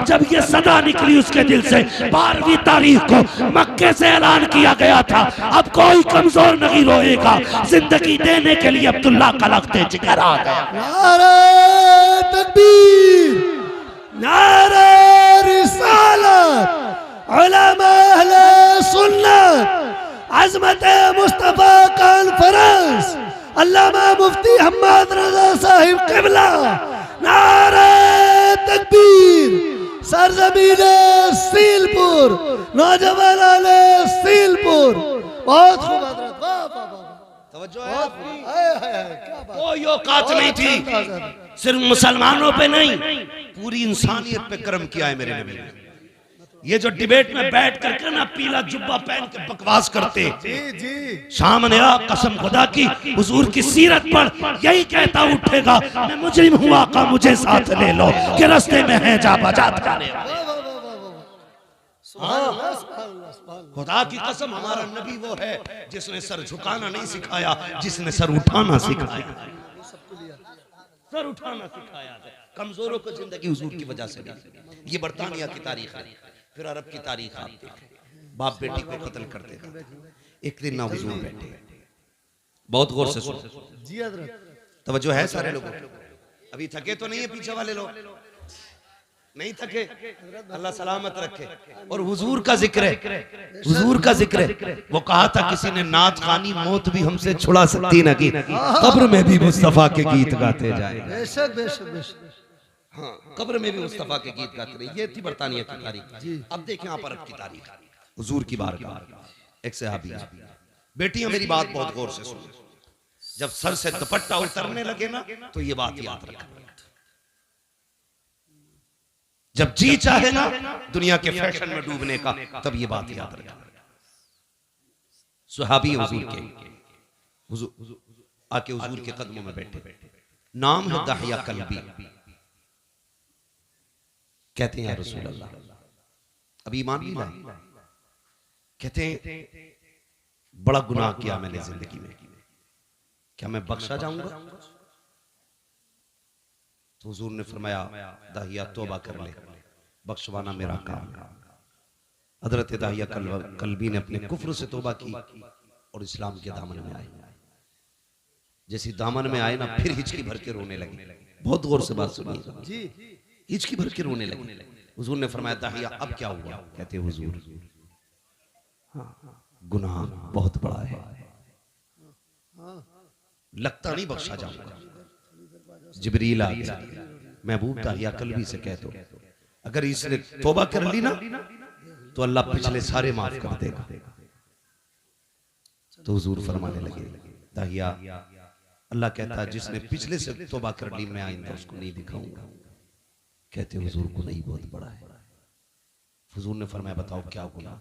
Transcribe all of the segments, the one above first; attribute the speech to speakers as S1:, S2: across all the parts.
S1: जब ये सदा निकली उसके दिल से 12वीं तारीख को मक्के से ऐलान किया गया था, अब कोई कमजोर नहीं रोएगा, जिंदगी देने के लिए अब्दुल्ला का लख्ते जिगर आ गया।
S2: नारे तकबीर, नारे रिसालत, उलमा अहले सुन्नत, अज़मत मुस्तफा कॉन्फ्रेंस, अल्लामा मुफ्ती हम्मद रजा साहिब क़िबला, नारे तकबीर, सरजमीन सीलपुर, नौजवान आले सीलपुर। बहुत खूब हज़रत, वाह वाह वाह, तवज्जो है आपकी, क्या बात,
S1: कोई औकात नहीं थी, सिर्फ मुसलमानों पे नहीं पूरी इंसानियत पे कर्म किया है मेरे नबी ने। ये जो डिबेट में बैठ करके ना पीला जुब्बा पहन के बकवास करते, सामने आ कसम खुदा की हुजूर की सीरत पर यही कहता उठेगा मैं मुजरिम हूँ आका मुझे साथ ले लो, कि रास्ते में है जा बजा थाने। खुदा की कसम हमारा नबी वो है जिसने सर झुकाना नहीं सिखाया, जिसने सर उठाना सिखाया, सर उठाना सिखाया। कमजोरों को जिंदगी हुजूर की वजह से दी। ये बरतानिया की तारीख है, फिर अरब की तारीख आप देखें, बाप बेटी को कत्ल करते थे। एक दिन ना हुजूर बैठे, बहुत गौर से सुनो
S2: जी हज़रत,
S1: तवज्जो है सारे लोगों, अभी थके तो नहीं है पीछे वाले लोग, नहीं थके, अल्लाह सलामत रखे। और हुजूर का जिक्र है, हुजूर का जिक्र है। वो कहा था किसी ने नात खानी मौत भी हमसे छुड़ा सकती न की, कब्र में भी मुस्तफा के गीत गाते जाए।
S2: बेशक बेशक बेशक,
S1: हाँ, कब्र में भी मुस्तफा के गीत गाते रहे। ये थी बरतानिया की तारीख। अब देखें आप अरब की तारीख, हुजूर की बारगाह। एक सहाबी, बेटियां मेरी बात बहुत गौर से सुनो, जब सर से दुपट्टा उतरने लगे ना तो ये बात याद रखना, जब जी चाहे ना दुनिया के फैशन में डूबने का, तब ये बात याद रखना। सहाबी हुजूर के, हुजूर आके हुजूर के कदमों में बैठे, नाम है दहिया कल्बी। कहते हैं या रसूल अल्लाह, अभी ईमान नहीं लाए, कहते हैं बड़ा गुनाह किया मैंने जिंदगी में, क्या मैं बख्शा जाऊंगा? तो हुजूर ने फरमाया दाहिया तौबा कर ले, बख्शवाना मेरा काम है। हजरत दाहिया कल्बी ने अपने कुफ्र से तौबा की और इस्लाम के दामन में आए। जैसी दामन में आए ना, फिर हिचकी भर के रोने लगे। बहुत गौर से बात सुनिए जी, हिचकी भर के रोने लगे। हुजूर ने फरमाया दाहिया अब क्या हुआ? कहते हुजूर गुनाह बहुत बड़ा है, लगता नहीं बख्शा जाऊंगा। जिब्रील आ गया, महबूब दाहिया कल्बी से कह दो अगर इसने तौबा कर ली ना तो अल्लाह पिछले सारे माफ कर देगा। तो हुजूर फरमाने लगे दाहिया, अल्लाह कहता है जिसने पिछले से तौबा कर ली मैं आइंदा उसको नहीं दिखाऊंगा। कहते हुजूर को नहीं बहुत बड़ा है। हुजूर ने फरमाया बताओ क्या गुनाह?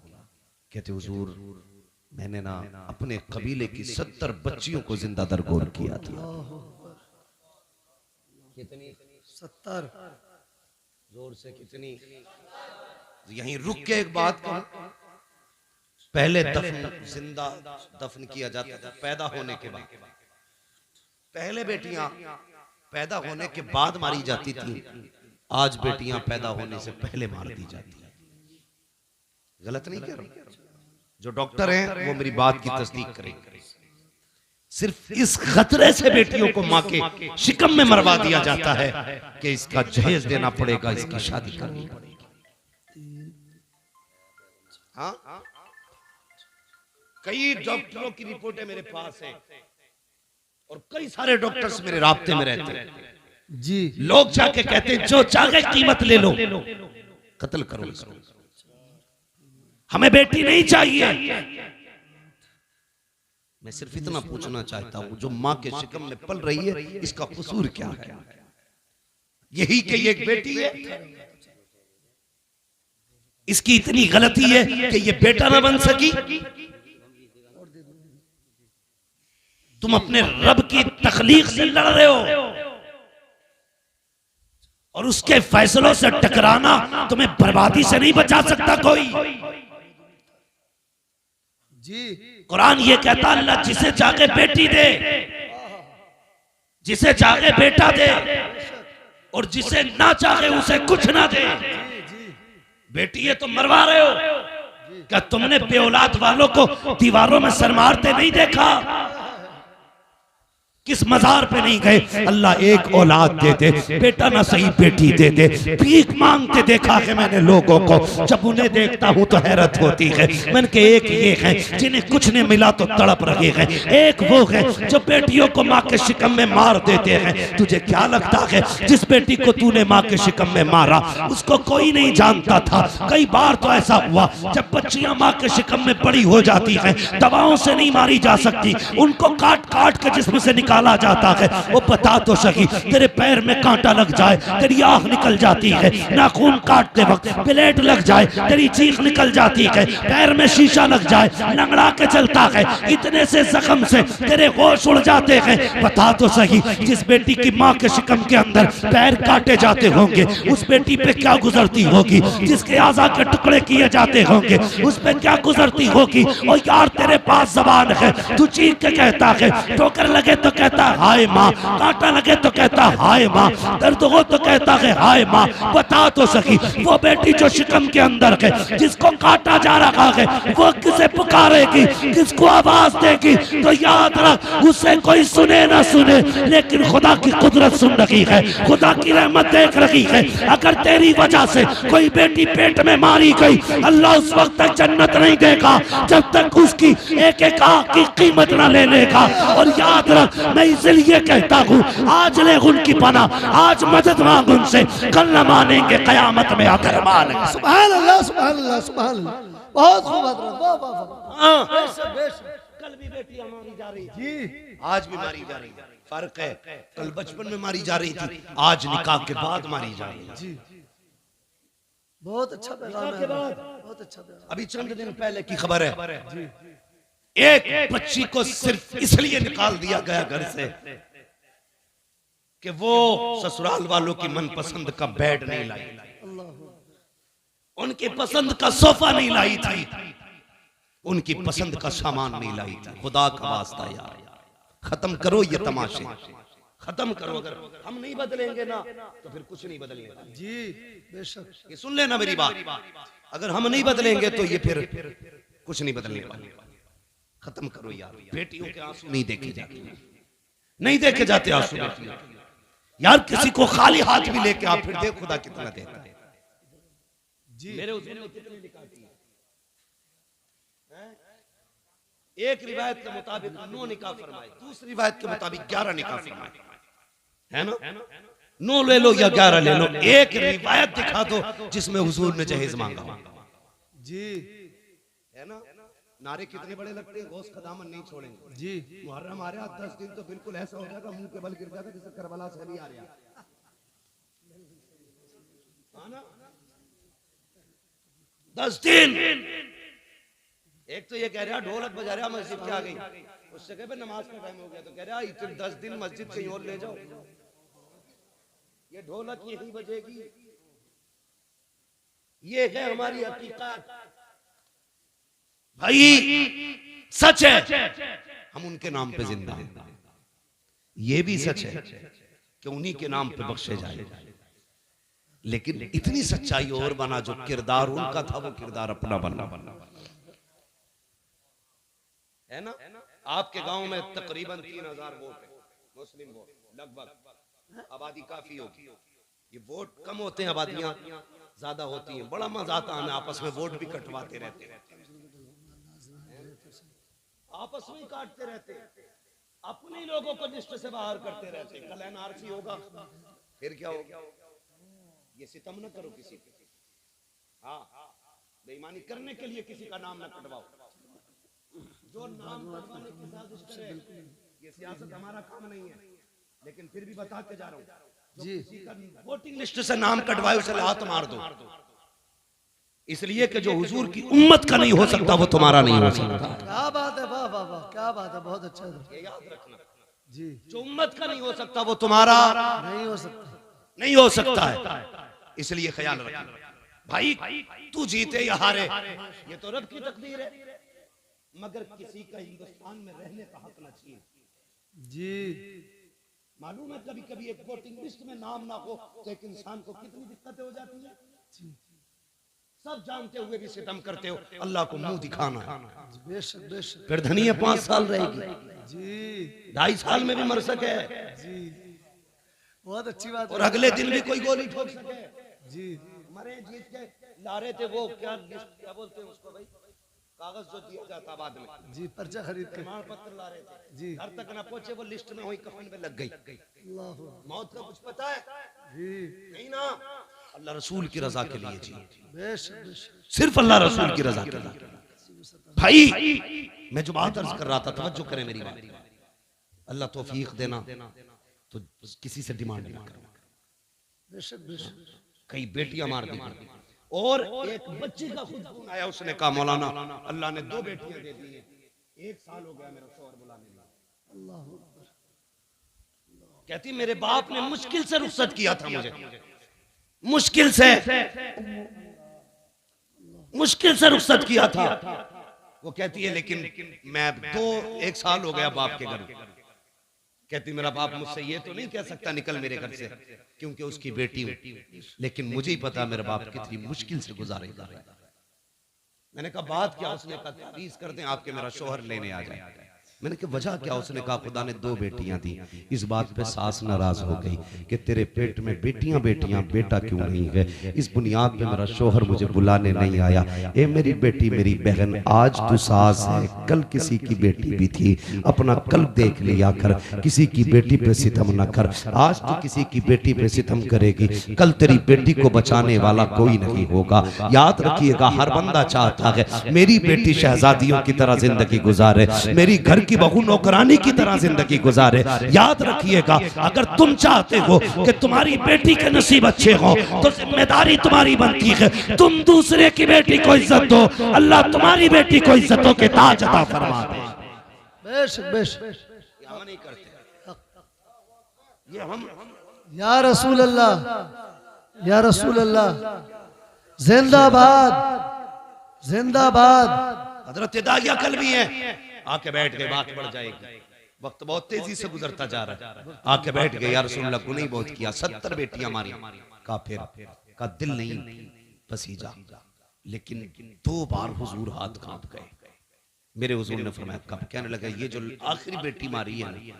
S1: कहते हुजूर मैंने ना अपने कबीले की 70 बच्चियों को जिंदा दरगोर किया था। कितनी? 70। जोर से कितनी? यहीं रुक के एक बात कहूं, पहले दफन जिंदा दफन किया जाता था पैदा होने के बाद, पहले बेटियां पैदा होने के बाद मारी जाती थी, आज बेटियां पैदा होने से पहले मार दी जाती है। गलत नहीं कह रहा, जो डॉक्टर हैं वो मेरी बात की तस्दीक करेंगे। सिर्फ इस खतरे से बेटियों को मां के शिकम में मरवा दिया जाता है कि इसका जहेज देना पड़ेगा, इसकी शादी करनी पड़ेगी। हाँ, कई डॉक्टरों की रिपोर्टें मेरे पास हैं और कई सारे डॉक्टर्स मेरे राब्ते में रहते हैं
S2: जी।
S1: लोग जाके कहते हैं जो चाहे कीमत ले लो, कत्ल करो इसको, हमें बेटी नहीं चाहिए। मैं सिर्फ इतना पूछना चाहता हूं, जो मां के शिकम में पल रही है इसका कसूर क्या है? यही कि ये एक बेटी है, इसकी इतनी गलती है कि ये बेटा ना बन सकी। तुम अपने रब की तखलीक से लड़ रहे हो और उसके फैसलों से टकराना तुम्हें बर्बादी से नहीं बचा सकता कोई
S2: जी।
S1: कुरान ये कहता अल्लाह जिसे चाहे बेटी दे, जिसे चाहे बेटा दे और जिसे ना चाहे उसे कुछ ना दे। बेटी ये तो मरवा रहे हो। क्या तुमने बेऔलाद वालों को दीवारों में सर मारते नहीं देखा? किस मजार पे नहीं गए? अल्लाह एक औलाद दे दे, बेटा ना सही बेटी दे दे। भीख मांगते देखा है मैंने लोगों को, जब उन्हें देखता हूं तो हैरत होती है। मैंने कहा एक ये है जिन्हें कुछ नहीं मिला तो तड़प रहे हैं, एक वो है जो बेटियों को माँ के शिकम में मार देते हैं। तुझे क्या लगता है जिस बेटी को तूने माँ के शिकम में मारा उसको कोई नहीं जानता था? कई बार तो ऐसा हुआ जब बच्चियां माँ के शिकम में बड़ी हो जाती हैं, दवाओं से नहीं मारी जा सकती, उनको काट काट के जिस्म से निकाला जाता है। वो बता तो सही, तेरे पैर में कांटा लग जाए, तेरी आंख निकल जाती है, नाखून काटते वक्त ब्लेड लग जाए, तेरी चीख निकल जाती है, पैर में शीशा लग जाए, लंगड़ा के चलता है, इतने से जख्म से तेरे होश उड़ जाते हैं। बता तो सही, जिस बेटी की माँ के शिकम के अंदर पैर काटे जाते होंगे उस बेटी पे क्या गुजरती होगी? जिसके आज़ा के टुकड़े किए जाते होंगे उस पे क्या गुजरती होगी? और यार तेरे पास जबान है, तू चीख के कहता है, ठोकर लगे तो कहता हाय माँ, कांटा लगे तो कहता हाय माँ, दर्द हो तो कहता है हाय माँ। बता तो सही, वो बेटी जो शिकम के अंदर है, जिसको काटा जा रहा है, वो किसे पुकारेगी, किसको आवाज देगी? तो याद रख, उसे कोई सुने ना सुने, लेकिन खुदा की कुदरत सुन रही है, खुदा की रहमत देख रही है। अगर तेरी वजह से कोई बेटी पेट में मारी गई, अल्लाह उस वक्त तक जन्नत नहीं देगा जब तक उसकी एक एक आंख की कीमत ना ले लेगा। और याद रख, मैं इसलिए कहता हूँ, आज ले उनकी पनाह, आज मदद मांग उनसे, कल न मानेंगे कयामत में आकर मानेंगे।
S2: सुभान अल्लाह, सुभान अल्लाह, सुभान अल्लाह। बहुत खूब हजरत, वाह वाह वाह। बेशक बेशक।
S1: कल भी बेटियां मारी जा रही थी,
S2: जी
S1: आज भी मारी जा रही है। फर्क है, कल बचपन में मारी जा रही थी, आज निकाह के बाद मारी जा रही है।
S2: जी, बहुत अच्छा पैगाम है, बहुत अच्छा पैगाम।
S1: अभी चंद दिन पहले की खबर है, एक बच्ची को सिर्फ इसलिए निकाल दिया गया घर से कि वो ससुराल वालों की मनपसंद का बेड नहीं लाई, उनकी पसंद का सोफा नहीं लाई थी, उनकी पसंद का सामान नहीं लाई थी। खुदा का वास्ता यार, खत्म करो ये तमाशे, खत्म करो। अगर हम नहीं बदलेंगे ना तो फिर कुछ नहीं बदलेगा।
S2: जी बेशक।
S1: ये सुन लेना मेरी बात, अगर हम नहीं बदलेंगे तो ये फिर कुछ नहीं बदलने वाला। खत्म करो यार, बेटियों के आंसू नहीं देखे जाते, नहीं देखे जाते आंसू बेटियों के। यार किसी को खाली हाथ भी लेके आप फिर देख खुदा कितना देता है।
S2: जी
S1: मेरे हुजूर ने कितनी निकाह की है? एक रिवायत के मुताबिक 9 निकाह फरमाए, दूसरी रिवायत के मुताबिक 11 निकाह फरमाए, है ना? 9 ले लो या 11 ले लो, एक रिवायत दिखा दो जिसमें हुजूर ने जहेज मांगा।
S2: जी
S1: है ना? नारे कितने बड़े लगते हैं, गौस का दामन नहीं छोड़ेंगे।
S2: जी
S1: मुहर्रम आ रहा 10 दिन तो बिल्कुल ऐसा हो जाएगा, मुंह के बल गिर जाएगा जैसे करबला से अली आ रहा। हाँ ना? 10 दिन। एक तो ये कह रहा ढोलक बजा रहा मस्जिद क्या गई, उससे कहे नमाज का टाइम हो गया, तो कह रहा इतने 10 दिन मस्जिद कहीं और ले जाओ, ये ढोलक यही बजेगी। ये है हमारी हकीकत भाई, सच है हम उनके नाम पे जिंदा हैं। ये भी सच है कि उन्हीं के नाम पे बख्शे जाए, लेकिन इतनी सच्चाई और बना, जो किरदार उनका था वो किरदार अपना बनना है ना? आपके गांव में तकरीबन 3000 वोट है, मुस्लिम वोट लगभग, आबादी काफी होगी। ये वोट कम होते हैं, आबादियां ज्यादा होती हैं। बड़ा मजा आता है, आपस में वोट भी कटवाते रहते हैं, आपस में ही काटते रहते हैं, अपने लोगों को लिस्ट से बाहर करते रहते हैं। कल एनआरसी होगा, फिर क्या होगा? ये सितम न करो किसी पे, हाँ बेईमानी करने के लिए किसी का नाम न कटवाओ। जो नाम कटवाने की साजिश करे, ये सियासत हमारा काम नहीं है, लेकिन फिर भी बता के जा रहा हूँ, जो किसी का वोटिंग लिस्ट से नाम कटवाए उसे लात मार दो, इसलिए कि जो हुजूर की उम्मत का नहीं हो सकता वो तुम्हारा नहीं हो सकता।
S2: क्या बात है, वाह वाह वाह, क्या बात है, बहुत अच्छा।
S1: ये याद रखना
S2: जी,
S1: जो उम्मत का नहीं हो सकता वो तुम्हारा
S2: नहीं हो सकता,
S1: नहीं हो सकता है, इसलिए ख्याल रखना भाई। तू जीते या हारे ये तो रब की तकदीर है, मगर किसी का हिंदुस्तान में रहने का हक न छीन।
S2: जी
S1: मालूम है कभी कभी एक वोटिंग लिस्ट में नाम ना हो तो एक इंसान को कितनी दिक्कतें हो जाती है। सब जानते हुए भी सितम करते हो, अल्लाह को मुंह दिखाना है।
S2: बेशक बेशक
S1: फिर धनिया 5 साल रहेगी,
S2: जी
S1: 2.5 साल में भी मर सके,
S2: जी, बहुत अच्छी बात
S1: और अगले दिन भी कोई गोली ठोक सके।
S2: जी
S1: मरे जीत के ला रहे थे वो क्या बोलते हैं उसको भाई, कागज जो दिया जाता बाद में,
S2: जी, पर्चा खरीद के,
S1: प्रमाण पत्र ला रहे थे
S2: जी,
S1: घर तक ना पहुंचे, वो लिस्ट में वही कफन में लग गई।
S2: अल्लाह
S1: मौत का कुछ पता है
S2: जी,
S1: नहीं ना, अल्लाह रसूल की रजा के लिए जी,
S2: बेशक बेशक,
S1: सिर्फ अल्लाह रसूल की रजा के लिए। भाई मैं जो बात अर्ज कर रहा था, तवज्जो करें मेरी बात, अल्लाह तौफीक देना तो किसी से डिमांड नहीं करना।
S2: बेशक बेशक,
S1: कई बेटियां मार दी, और एक बच्ची का खुद फोन आया, उसने कहा मौलाना अल्लाह ने 2 बेटियां दे दी हैं, 1 साल हो गया मेरा शौहर बुलाने लगा।
S2: अल्लाह अकबर,
S1: कहती मेरे बाप ने मुश्किल से रुखसत किया था मुझे, मुश्किल से रुखसत किया था। वो कहती है लेकिन मैं 1 साल हो गया बाप के घर। कहती मेरा बाप मुझसे ये तो नहीं कह सकता निकल मेरे घर से, क्योंकि उसकी बेटी हूं, लेकिन मुझे ही पता मेरा बाप कितनी मुश्किल से गुजारेगा। मैंने कहा बात क्या? उसने कहा तावीज़ कर दें आपके मेरा शौहर लेने आ जाए। मैंने कहा वजह क्या? उसने कहा खुदा ने 2 बेटियां दी। इस बात पे सास नाराज हो गई कि तेरे पेट में बेटियां बेटियां, बेटा क्यों नहीं है? इस बुनियाद पे मेरा शौहर मुझे बुलाने नहीं आया। ए मेरी बेटी, मेरी बहन, आज तू सास है, कल किसी की बेटी भी थी, अपना कल देख लिया कर, किसी की बेटी पे सितम न कर। आज तू किसी की बेटी पे सितम करेगी, कल तेरी बेटी को बचाने वाला कोई नहीं होगा। याद रखिएगा, हर बंदा चाहता है मेरी बेटी शहजादियों की तरह जिंदगी गुजारे, मेरी घर की बहू नौकरानी की तरह जिंदगी गुजारे। याद रखिएगा, अगर तुम चाहते हो कि तुम्हारी बेटी के नसीब अच्छे हो तो जिम्मेदारी तुम्हारी बनती है तुम दूसरे की बेटी को इज्जत दो, अल्लाह तुम्हारी बेटी को इज्जतों के ताज अता फरमा दे।
S2: बेशक बेशक,
S1: हम नहीं करते ये, हम
S2: या रसूल अल्लाह, या रसूल अल्लाह, जिंदाबाद जिंदाबाद।
S1: हजरत दाहिया कल भी है, आके बैठ गए, बात बढ़ जाएगी, वक्त बहुत तेजी से गुजरता जा रहा है। आके बैठ गए, या रसूल अल्लाह गुनाह बहुत किया, 70 बेटियां मारी। काफिर का दिल नहीं पसीजा, लेकिन 2 बार हुजूर हाथ कांप गए। मेरे हुजूर ने फरमाया कब? कहने लगा ये जो आखिरी बेटी मारी है ना,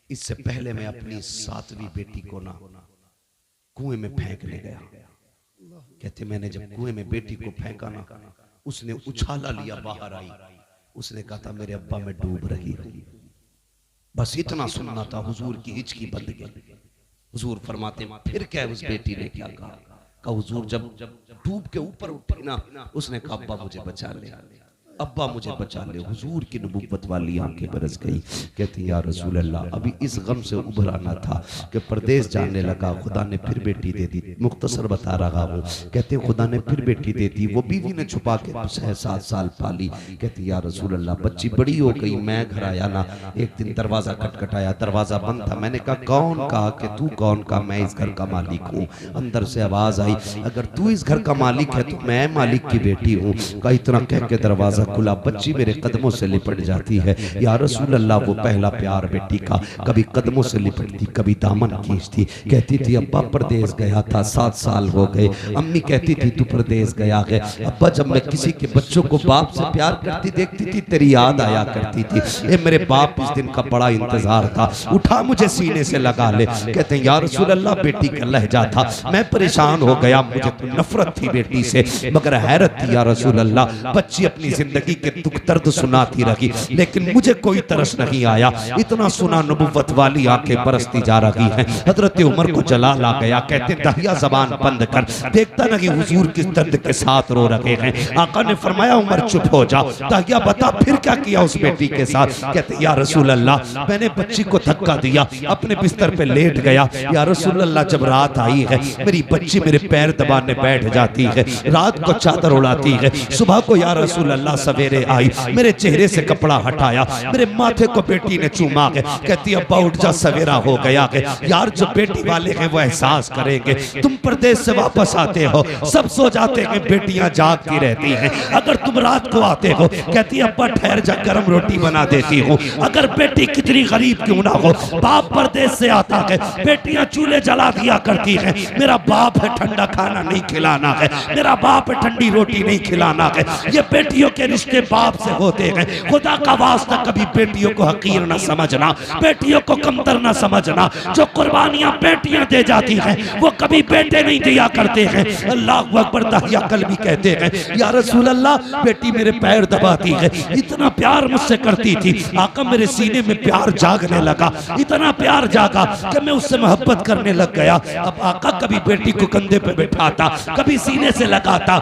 S1: इससे पहले मैं अपनी 7वीं बेटी को ना कुएं में फेंकने गया। कहते मैंने जब कुएं में बेटी को फेंका ना, उसने उछाला लिया, बाहर आई, उसने कहा था मेरे अब्बा मैं डूब रही हूं। बस इतना सुनना था, हुजूर की हिचकी बंद गई। हुजूर फरमाते फिर क्या उस बेटी ने क्या कहा? हुजूर जब डूब के ऊपर उठी ना, उसने कहा अब्बा मुझे बचा ले, अब्बा मुझे बचा ले। हुजूर की नबुव्वत वाली आंखें बरस गई। कहती या रसूल अल्लाह, अभी इस गम से उभरा ना था कि परदेश जाने लगा, खुदा ने फिर बेटी दे दी। मुख्तसर बता रहा हूँ। कहते खुदा ने फिर बेटी दे दी, वो बीवी ने छुपा के 6-7 साल पाली। कहती या रसूल अल्लाह, बच्ची बड़ी हो गई, मैं घर आया ना, एक दिन दरवाजा खटखटाया, दरवाजा बंद था। मैंने कहा कौन? कहा कि तू कौन? कहा मैं इस घर का मालिक हूँ। अंदर से आवाज आई, अगर तू इस घर का मालिक है तो मैं मालिक की बेटी हूँ। कहा इतना कह के दरवाजा खुला, बच्ची मेरे कदमों से लिपट जाती है। या रसूल अल्लाह, वो पहला प्यार बेटी का, कभी कदमों से लिपटती, कभी दामन खींचती। कहती थी अब्बा परदेश गया था, 7 साल हो गए। अम्मी कहती थी तू परदेश गया है। अब्बा जब मैं किसी के बच्चों को बाप से प्यार करती देखती थी, तेरी याद आया करती थी। ए मेरे बाप, इस दिन का बड़ा इंतजार था, उठा मुझे सीने से लगा ले। कहते हैं या रसूल अल्लाह, बेटी का लहजा था, मैं परेशान हो गया, मुझे तो नफरत थी बेटी से, मगर हैरत थी या रसूल अल्लाह, बच्ची अपनी जिंदगी के दुख दर्द सुनाती रही, लेकिन मुझे कोई तरस नहीं आया। इतना सुना, नबुव्वत वाली आंखें बरसती जा रही हैं। हजरत उमर को जलाल आ गया। कहते दाहिया जबान बंद कर, देखता नहीं हुजूर किस दर्द के साथ रो रहे हैं। आका ने फरमाया उमर चुप हो जा। दाहिया बता फिर क्या किया उस बेटी के साथ? कहते या रसूल अल्लाह, मैंने बच्ची को धक्का दिया, अपने बिस्तर पे लेट गया। या रसूल अल्लाह, जब रात आई है, मेरी बच्ची मेरे पैर दबाने बैठ जाती है, रात को चादर उड़ाती है, सुबह को या रसूल अल्लाह सवेरे आई, मेरे चेहरे से कपड़ा हटाया, मेरे माथे को बेटी ने चूमा के कहती अब्बा उठ जा सवेरा हो गया के। यार जो बेटी वाले हैं वो एहसास करेंगे, तुम प्रदेश से वापस आते हो सब सो जाते हैं, बेटियां जागती रहती हैं, अगर तुम रात को आते हो कहती अब्बा ठहर जा गर्म रोटी बना देती हूँ। अगर बेटी कितनी गरीब क्यों ना हो, बाप परदेश से आता है, बेटियां चूल्हे जला दिया करती हैं, मेरा बाप है ठंडा खाना नहीं खिलाना है, मेरा बाप है ठंडी रोटी नहीं खिलाना है। ये बेटियों के रिश्ते बाप से होते हैं, खुदा का वास्ता कभी बेटियों को हकीर न समझना, बेटियों को कमतर न समझना। जो कुर्बानियां बेटियां दे जाती हैं वो कभी बेटे नहीं दिया करते हैं। अल्लाह अकबर। दाहिया कल्बी कहते हैं या रसूल अल्लाह बेटी मेरे पैर दबाती है, इतना प्यार मुझसे करती थी आका मेरे सीने में प्यार जागने लगा, इतना प्यार जागा कि मैं उससे मोहब्बत करने लग गया। अब आका कभी बेटी को कंधे पे बिठाता, कभी सीने से लगाता।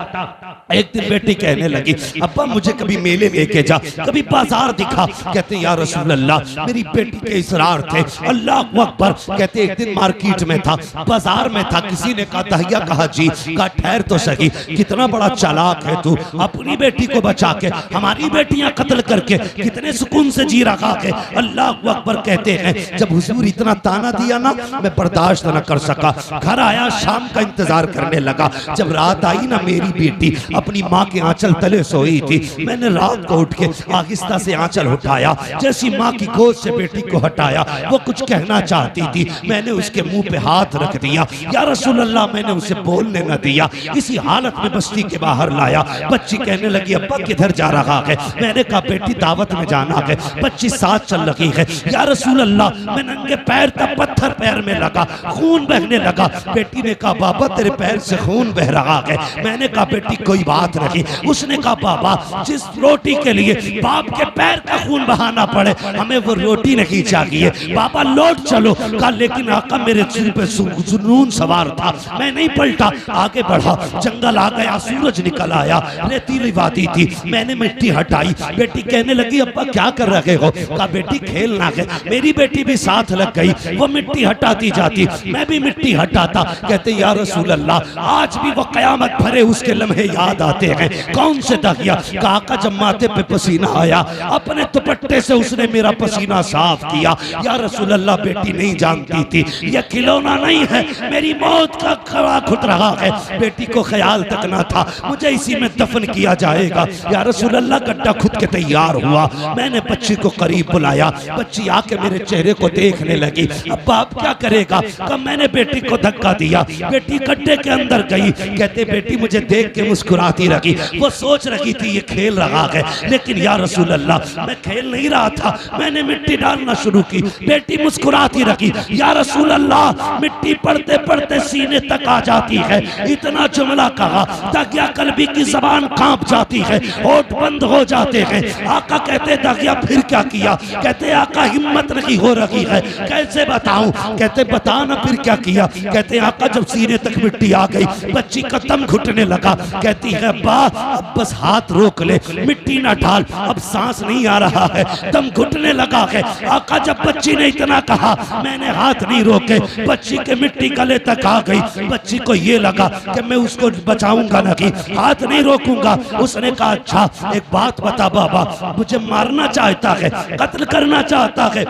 S1: एक दिन बेटी कहने लगी अब्बा मुझे कभी मेले लेके जा, कभी बाजार दिखा। कहते या रसूल अल्लाह मेरी बेटी के इसरार थे। अल्लाह अकबर। कहते एक दिन मार्केट में था, बाजार में था, किसी ने कहा दहिया कहा जी, कहा ठहर तो सही, कितना बड़ा चालाक है तू, अपनी बेटी को बचा के हमारी बेटियां कत्ल करके कितने सुकून से जी रखा है। अल्लाह अकबर। कहते हैं जब हुजूर इतना ताना दिया ना मैं बर्दाश्त न कर सका, घर आया, शाम का इंतजार करने लगा। जब रात आई ना मेरी बेटी अपनी माँ के आंचल तले सोई थी, मैंने रात को उठ के आहिस्ता से आंचल उठाया, जैसी माँ की गोद से बेटी को हटाया, वो कुछ कहना चाहती थी, मैंने उसके मुंह पे हाथ रख दिया, या रसूल अल्लाह मैंने उसे बोलने न दिया। इसी हालत में बस्ती के बाहर लाया। बच्ची कहने लगी अब्बा किधर जा रहा है? मैंने कहा बेटी दावत में जाना है। बच्ची साथ चल रही है। या रसूल अल्लाह मैं नंगे पैर तब पत्थर पैर में लगा, खून बहने लगा। बेटी ने कहा बाबा तेरे पैर से खून बह रहा है। मैंने कहा बेटी कोई बात नहीं। उसने कहा बाबा जिस रोटी के लिए बाप के पैर का खून बहाना पड़े हमें वो रोटी नहीं चाहिए, बाबा लौट चलो। कहा लेकिन आका मेरे सिर पे जुनून सवार था, मैं नहीं पलटा, आगे बढ़ा। जंगल आ गया, सूरज निकल आया, रेतीली वादी थी, मैंने मिट्टी हटाई। बेटी कहने लगी अब्बा क्या कर रहे हो? कहा बेटी खेलना है। मेरी बेटी भी साथ लग गई, वो मिट्टी हटाती जाती, मैं भी मिट्टी हटाता। कहते या रसूल अल्लाह आज भी वो कयामत भरे उसके लम्हे याद आते हैं। कौन से दगिया? कहा का जब माथे पे पसीना आया अपने दुपट्टे से उसने मेरा पसीना साफ किया। या रसूल अल्लाह बेटी नहीं जानती थी यह खिलौना नहीं है, मेरी मौत का खड़ा खुद रहा है। बेटी को ख्याल तक ना था मुझे इसी में दफन किया जाएगा। या रसूल अल्लाह गड्ढा खुद के तैयार हुआ। मैंने बच्ची को करीब बुलाया, बच्ची आके मेरे चेहरे को देखने लगी। अब बाप क्या करेगा? कब मैंने बेटी को धक्का दिया, बेटी गड्ढे के अंदर गई। कहते बेटी मुझे देख के मुस्कुराती रही, वो सोच रही थी ये खेल रहा है, लेकिन या रसूल अल्लाह मैं खेल नहीं रहा था, मैंने मिट्टी डालना शुरू की। बेटी मुस्कुराती रही। या रसूल अल्लाह मिट्टी पड़ते पड़ते सीने तक आ जाती है। इतना जुमला कहा दगिया कल्बी की जबान कांप जाती है, होठ बंद हो जाते हैं। आका कहते दगिया फिर क्या किया? कहते आका हिम्मत नहीं हो रही है, कैसे बताऊं? कहते बता ना फिर क्या किया? कहते आका जब सीने तक मिट्टी आ गई बच्ची का दम घुटने लगा। कहती है अब्बा अब बस हाथ रोक ले, मिट्टी ना डाल, अब सांस नहीं आ रहा है, दम घुटने लगा है। आका जब बच्ची ने इतना कहा मैंने हाथ नहीं रोके, बच्ची के मिट्टी गले तक आ गई। बच्ची को ये लगा कि मैं उसको बचाऊंगा नहीं, हाथ नहीं रोकूंगा। उसने कहा अच्छा एक बात बता बाबा, मुझे मारना चाहता है, कत्ल करना चाहता है?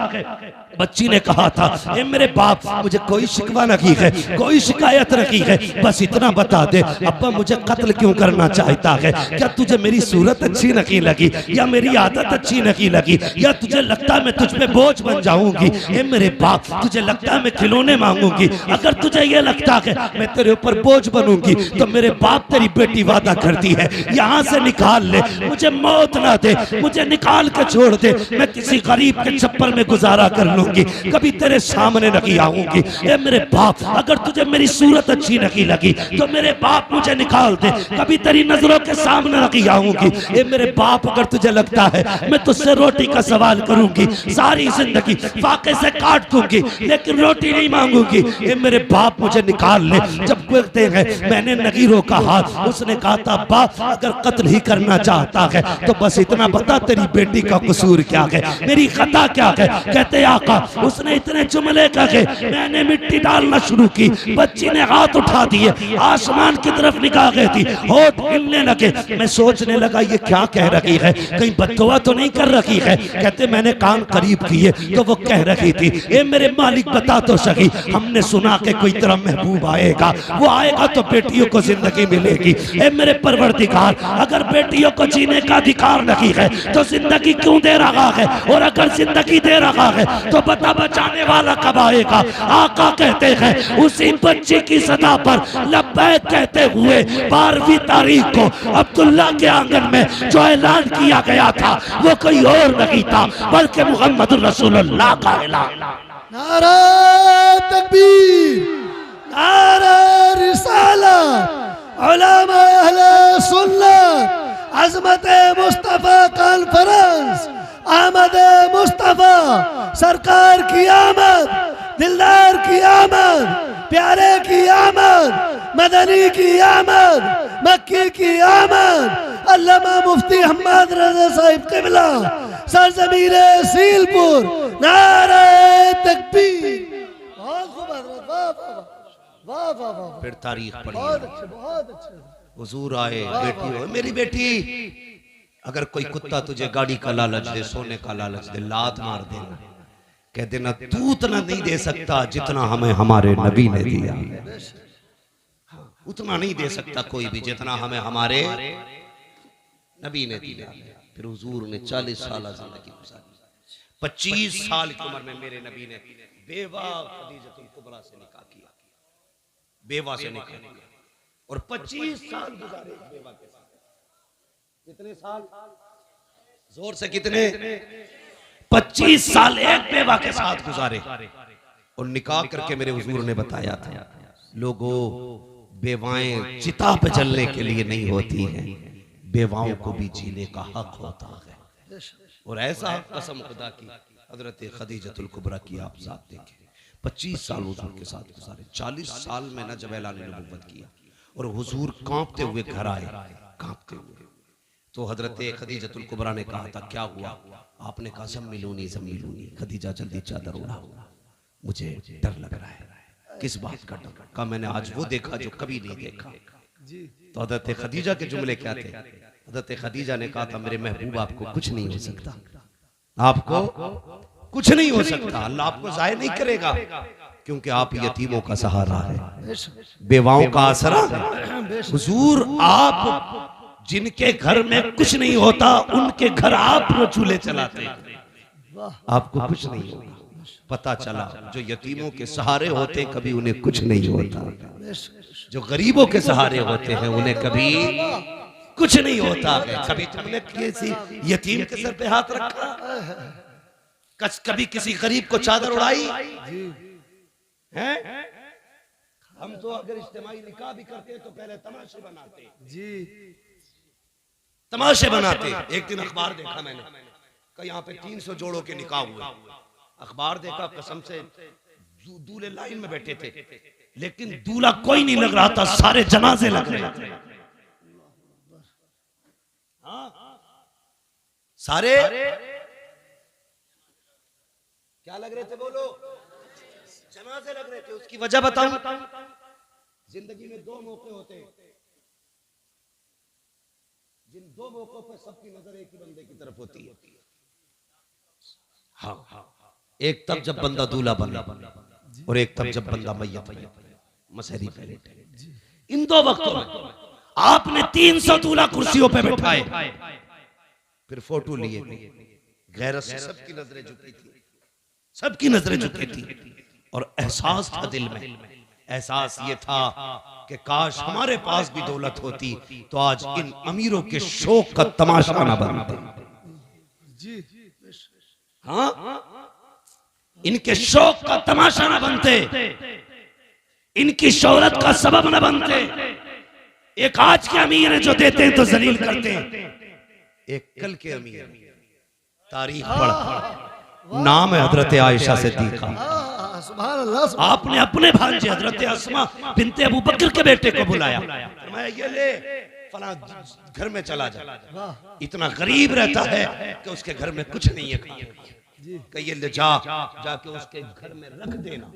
S1: बच्ची ने कहा था ए मेरे बाप मुझे कोई शिकवा नहीं है, कोई शिकायत नहीं है, बस इतना बता दे अब्बा मुझे कत्ल क्यों करना चाहता है? क्या तुझे मेरी सूरत अच्छी नहीं लगी, या मेरी आदत अच्छी नहीं लगी, या तुझे लगता है मैं तुझ पे बोझ बन जाऊंगी? ए मेरे बाप तुझे लगता है मैं खिलौने मांगूंगी? अगर तुझे ये लगता है मैं तेरे ऊपर बोझ बनूंगी तो मेरे बाप तेरी बेटी वादा करती है यहाँ से निकाल ले, मुझे मौत ना दे, मुझे निकाल के छोड़ दे, मैं किसी गरीब के छप्पर में गुजारा कर लूंगी, कभी तेरे सामने नहीं आऊंगी। ए मेरे बाप अगर तुझे मेरी सूरत अच्छी नहीं लगी तो मेरे बाप मुझे निकाल दे, कभी तेरी नजरों के सामने नहीं आऊंगी। ए मेरे बाप अगर तुझे लगता है मैं तुझसे रोटी का सवाल करूंगी, सारी जिंदगी फाके से काट दूंगी लेकिन रोटी नहीं मांगूंगी। ए मेरे बाप मुझे निकाल ले। जब कहते हैं मैंने नहीं रोका हाथ, उसने कहा था बाप अगर कत्ल ही करना चाहता है तो बस इतना बता तेरी बेटी का कसूर क्या है, मेरी खता क्या है? कहते आका
S3: आका। उसने इतने जुमले कहे, मैंने मिट्टी डालना शुरू की, बच्ची ने हाथ उठा दिए, आसमान की तरफ निगाह गई थी, होठ हिलने लगे। मैं सोचने लगा ये क्या कह रही है, कहीं बददुआ तो नहीं कर रही है। कहते मैंने कान करीब किए तो वो कह रही थी, ए मेरे मालिक बता तो सही, हमने सुना कि कोई तेरा महबूब आएगा, वो आएगा तो बेटियों को जिंदगी मिलेगी। ए मेरे परवरदिगार, अगर बेटियों को जीने का अधिकार नहीं है तो जिंदगी क्यों दे रहा है, और अगर जिंदगी दे रहा है तो बता बचाने वाला कब आएगा। आका कहते हैं उसी बच्चे की सदा पर लब्बैक कहते हुए 12वीं तारीख को अब्दुल्ला के आंगन में जो ऐलान किया गया था वो कोई और नहीं था बल्कि मुहम्मद रसूलुल्लाह का ऐलान।
S2: नारा तकबीर, नारा रिसालत, उलमा अहले सुन्नत, अज़मत मुस्तफ़ा कॉन्फ्रेंस, आमद मुस्तफ़ा, सरकार की आमद, दिलदार की आमद, प्यारे की आमद, मदनी की आमद, मक्की की आमद, अल्लामा मुफ्ती अहमद रज़ा साहिब क़िबला, सरज़मीरे सीलपुर, नारे तकबीर। बहुत खूब हज़रत, वाह वाह वाह वाह वाह।
S1: फिर तारीख
S2: बहुत
S1: पढ़ी,
S2: अच्छे, बहुत अच्छे।
S1: हुजूर आए, बेटी हो मेरी बेटी, अगर कोई कुत्ता तुझे गाड़ी का लालच दे, सोने का लालच दे, लात मार देना, कह देना तू उतना नहीं दे सकता जितना हमें हमारे नबी ने दिया। उतना नहीं दे सकता कोई भी जितना हमें हमारे नबी ने दिया। फिर हुजूर ने 40 साल जिंदगी गुजारी। 25 साल की उम्र में मेरे नबी ने बेवा खदीजतुल कुबरा से निकाह किया, बेवा से निकाह किया, और 25 साल गुजारे बेवा के साथ। कितने साल? जोर से कितने? 25 साल एक बेवा के साथ गुजारे। और निकाह करके मेरे हुजूर ने बताया था, लोगों बेवाएं चिता पे जलने के लिए नहीं होती हैं, बेवाओं को भी जीने का हक होता है। और ऐसा कसम खुदा की हजरत खदीजतुल कुबरा की आप साथ देखें, 25 साल हुजूर के साथ गुजारे। 40 साल में न जब ऐलान नबुव्वत किया और हुजूर कांपते हुए घर आए, कांपते हुए, तो हजरत खदीजतुल कुबरा ने कहा था क्या हुआ? आपने कहा ज़म्मिलूनी ज़म्मिलूनी। खदीजा जल्दी चादर उड़ाओ, मुझे डर लग रहा है। किस बात का डर? कहा मैंने आज वो देखा जो कभी नहीं देखा। तो हजरत खदीजा के जुमले क्या थे? हजरत खदीजा ने कहा था मेरे महबूब आपको कुछ नहीं हो सकता, आपको कुछ नहीं हो सकता, अल्लाह आपको ज़ाया नहीं करेगा, क्योंकि आप यतीमों का सहारा है, बेवाओं का आसरा। हुजूर आप जिनके घर में कुछ नहीं होता उनके घर आप चूल्हे चलाते, आपको कुछ नहीं होगा। पता चला जो यतीमों के सहारे होते कभी उन्हें कुछ नहीं होता, जो गरीबों के सहारे होते हैं उन्हें कभी कुछ नहीं होता है। कभी तुमने किसी यतीम के सर पे हाथ रखा? कभी किसी गरीब को चादर उड़ाई है? हम तो अगर इज्तिमाई निकाह भी करते तो पहले तमाशे बनाते जी, तमाशे बनाते। एक दिन अखबार देखा मैंने, कहा यहाँ पे 300 जोड़ों के निकाह हुए। अखबार देखा, कसम से दूल्हे लाइन में बैठे थे, लेकिन दूल्हा कोई नहीं लग रहा था, सारे जनाजे लग रहे थे। सारे क्या लग रहे थे? बोलो, जनाजे लग रहे थे। उसकी वजह बताऊं? जिंदगी में 2 मौके होते हैं, जिन 2 मौकों पर सबकी नजर एक ही बंदे की तरफ होती है। हाँ, एक तब जब बंदा दूल्हा बने और एक तब जब बंदा मैयत बने, मसहरी पे लेटे। इन 2 वक्तों में आपने 300 दूल्हा कुर्सियों पे बैठाए, फिर फोटो लिए, गैरत से सबकी नजरें झुकी थी, सबकी नजरें झुकी थी। और एहसास था दिल में, एहसास ये था कि काश हमारे पास भी दौलत होती तो आज इन अमीरों के शौक का तमाशा न बनता। हाँ, इनके शौक का तमाशा न बनते, इनकी शोहरत का सबब न बनते। एक आज के अमीर है जो देते हैं तो जलील करते हैं, एक कल के अमीर तारीख पढ़, नाम है हजरत आयशा सिद्दीका। आपने अपने भांजे हजरत अस्मा बिनते अबू बकर के बेटे को बुलाया, मैं ये ले फला घर में चला जा, इतना गरीब रहता है कि उसके घर में कुछ नहीं है खाने। कि ये ले जा, जाके उसके घर में रख देना,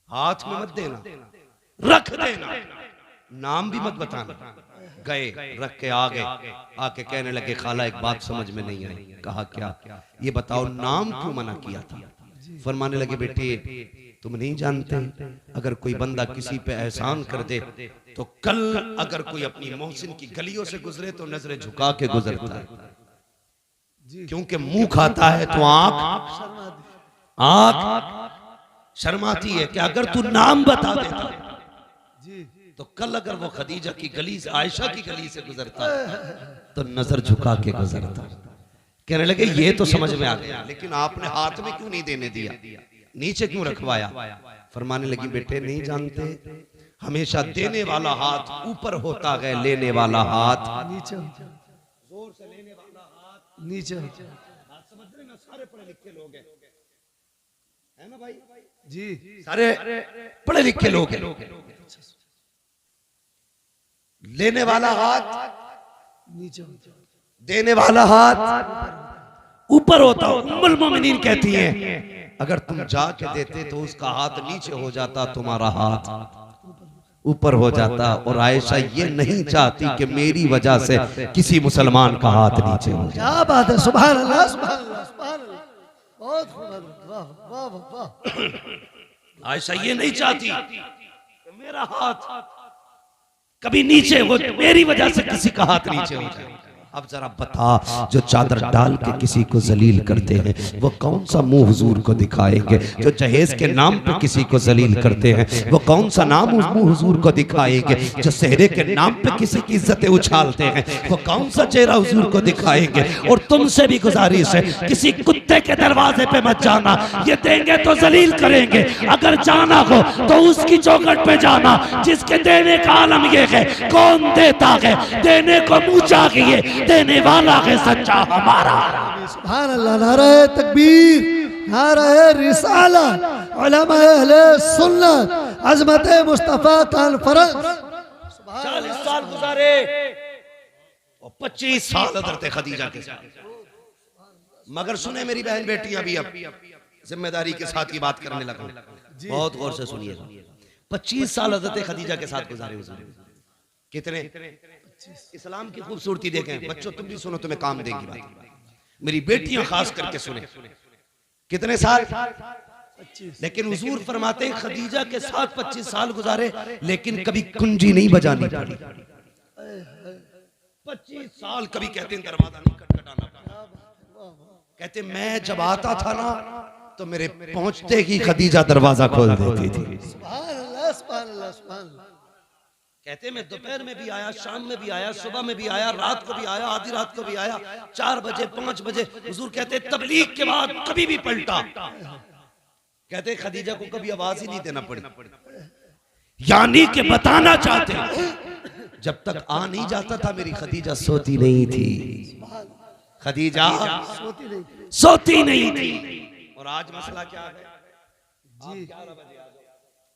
S1: हाथ में मत देना, रख देना, नाम भी मत बताना। गए, रख के आ गए, आके कहने लगे खाला एक बात समझ में नहीं आई। कहा क्या? ये बताओ नाम क्यों मना किया था? फरमाने लगे बेटे तुम नहीं जानते, अगर कोई बंदा किसी पे एहसान कर दे तो कल अगर कोई अपनी मोहसिन की गलियों से गुजरे तो नजरें झुका के गुजरता है, क्योंकि मुंह खाता है तो आंख शर्माती है कि अगर तू नाम बता देता तो कल अगर वो खदीजा की गली से, आयशा की गली से गुजरता तो नजर झुका के गुजरता। कहने लगे ये तो समझ में आ गया, लेकिन आपने हाथ में क्यों नहीं देने दिया, नीचे क्यों रखवाया? फरमाने लगी बेटे नहीं जानते, हमेशा देने वाला हाथ ऊपर होता है, लेने वाला हाथ
S2: नीचे,
S1: जोर से लेने वाला हाथ
S2: नीचे।
S1: बात समझ रहे ना? सारे पढ़े लिखे लोग हैं, है ना भाई
S2: जी,
S1: सारे पढ़े लिखे लोग हैं। लेने वाला हाथ
S2: नीचे,
S1: देने वाला हाथ ऊपर होता। उम्मुल मोमिनीन कहती हैं अगर तुम जाके देते तो उसका हाथ नीचे हो जाता, तुम्हारा हाथ ऊपर हो जाता। और आयशा ये नहीं चाहती कि मेरी वजह से किसी मुसलमान का हाथ नीचे हो जाए।
S2: क्या बात है, सुभान अल्लाह, सुभान अल्लाह, सुभान अल्लाह, बहुत खूब, वाह वाह वाह।
S3: आयशा ये नहीं चाहती कि मेरा हाथ कभी नीचे हो, मेरी वजह से किसी का हाथ नीचे हो जाए।
S1: अब जरा बता, जो चादर डाल के किसी को जलील करते हैं वो कौन सा मुंह हुजूर को दिखाएंगे? जो जहेज के नाम पे किसी को जलील करते हैं वो कौन सा नाम उस मुंह हुजूर को दिखाएंगे? जो सेहरे के नाम पे किसी की इज्जतें उछालते हैं वो कौन सा चेहरा हुजूर को दिखाएंगे? और तुमसे भी गुजारिश है, किसी कुत्ते के दरवाजे पे मत जाना, ये देंगे तो जलील करेंगे। अगर जाना हो तो उसकी चौखट पे जाना जिसके देने का आलम ये है, कौन देता है, देने को मुंह चाहिए, देने वाला है सच्चा हमारा।
S2: सुभान अल्लाह, नारे तकबीर, नारे रिसालत, उलमा अहले सुन्नत, अज़मत मुस्तफा कॉन्फ्रेंस।
S1: 40 साल गुजारे और 25 साल हज़रत खदीजा के साथ। मगर सुने मेरी बहन बेटियां भी, अब जिम्मेदारी के साथ ही बात करने लगा, बहुत गौर से सुनिएगा। 25 साल हज़रत खदीजा के साथ गुजारे हुजूर। कितने? इस्लाम की खूबसूरती देखें बच्चों, तुम भी सुनो, तुम्हें काम देगी बात। मेरी बेटियां खास करके सुने, कितने साल? 25। लेकिन हुजूर फरमाते हैं खदीजा के साथ 25 साल गुजारे, लेकिन कभी कुंजी नहीं बजानी पड़ी। 25 साल कभी कहते हैं दरवाजा नहीं खटखटाना पड़ा। कहते मैं जब आता था ना तो मेरे पहुंचते ही खदीजा दरवाजा खोल देती थी।
S2: सुभान अल्लाह, सुभान अल्लाह, सुभान अल्लाह।
S1: कहते मैं दोपहर में भी आया, शाम में भी आया, सुबह में भी आया, रात को भी आया, आधी रात को भी आया, 4 बजे 5 बजे। हुजूर कहते तबलीग के बाद कभी भी पलटा। कहते खदीजा को कभी आवाज ही नहीं देना पड़ी,
S3: यानी कि बताना चाहते
S1: जब तक आ नहीं जाता था मेरी खदीजा सोती नहीं थी। खदीजा
S3: सोती नहीं थी।
S1: और आज मसला क्या है
S2: जी,
S1: 11 बजे आ जाओ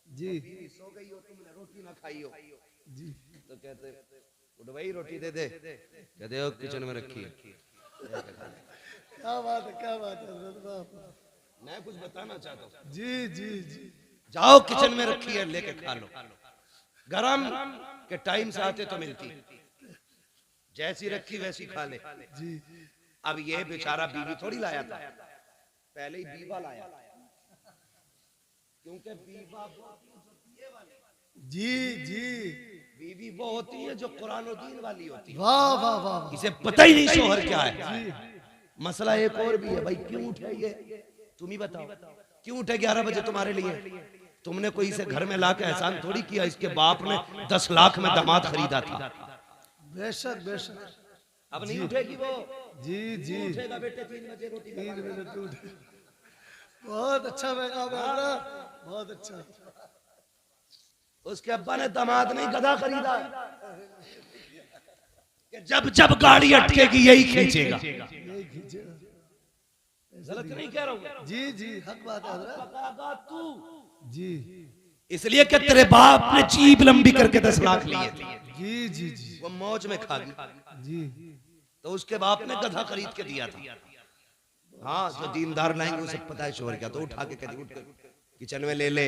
S2: जी,
S1: सो गई हो, तुमने रोटी ना खाई हो जी, तो कहते उठ भाई रोटी दे दे, कहते हो किचन में रखी है।
S2: क्या बात है, क्या बात है,
S1: मैं कुछ बताना चाहता हूँ।
S2: जी जी जी,
S1: जाओ किचन में रखी है, लेके खा लो। गरम के टाइम से आते तो मिलती, जैसी रखी वैसी खा ले
S2: जी।
S1: अब ये बेचारा बीवी थोड़ी लाया था, पहले ही बीवा लाया, क्योंकि बीवा जी जी बीवी वो होती है जो कुरान और दीन वाली होती है।
S2: वाह वाह वाह,
S1: इसे पता ही नहीं शोहर क्या है। मसला एक और भी है भाई, क्यों उठे ये तुम ही बताओ, क्यों उठे 11 बजे तुम्हारे लिए? तुमने कोई इसे घर में लाके एहसान थोड़ी किया, इसके बाप ने 10 लाख में दामाद खरीदा था।
S2: बेशक बेशक।
S1: अब नहीं उठेगी वो
S2: जी जी,
S1: उठेगा बेटे 3 बजे रोटी
S2: 3 मिनट उठे। बहुत अच्छा पैगाम है, बहुत अच्छा।
S1: उसके अब्बा ने दामाद नहीं गधा खरीदा,
S3: कि जब जब गाड़ी अटकेगी यही खींचेगा।
S2: यही खींचेगा।
S1: गलत नहीं कह रहा हूँ
S2: जी जी, हक बात है हजरत।
S1: तू
S2: जी,
S3: इसलिए कि तेरे बाप ने जीभ लंबी करके 10 लाख लिए थे,
S2: जी जी जी,
S1: वो मौज में खा गई,
S2: जी,
S1: तो उसके बाप ने गधा खरीद के दिया था। हाँ जो दीनदार लाएंगे उसे पता है शोहर क्या, तो उठा के कहती उठ किचन में ले ले,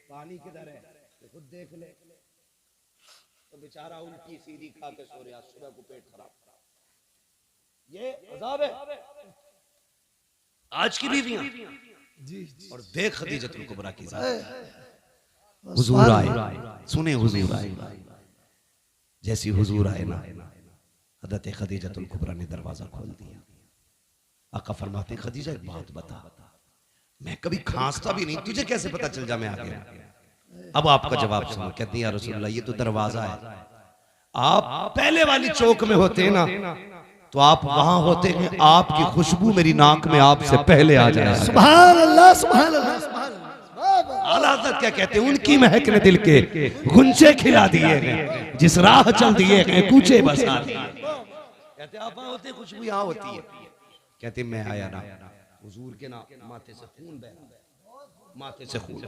S1: पानी किधर है तो खुद देख ले, तो बेचारा उल्टी सीधी खा के सो रहा, सुबह को पेट खराब। ये अजाब है आज की बीवियां।
S2: जी
S1: और देख खदीजतुल कुबरा की जात, हुजूर आए, सुने हुजूर आए, जैसी हुजूर आए ना हजरत खदीजतुल कुबरा ने दरवाजा खोल दिया। आका फरमाते खदीजा एक बात बता, मैं कभी खांसता भी नहीं, तुझे कैसे पता चल जा मैं आ गया? अब आपका जवाब सुनो। कहती या रसूल अल्लाह ये तो दरवाजा है, आप पहले वाली चौक में होते ना तो आप वहां होते हैं, आपकी खुशबू मेरी नाक में आपसे पहले आ जाए।
S2: सुभान अल्लाह सुभान अल्लाह सुभान अल्लाह।
S3: आला हज़रत क्या कहते हैं, उनकी महक ने दिल के गुंजे खिला दिए हैं, जिस राह चल दिए हैं कूचे बसा दिए।
S1: कहते आप वहां होते, खुशबू यहाँ होती है। कहते मैं आया ना, हुजूर के ना माथे से खून बह रहा, माथे से खून,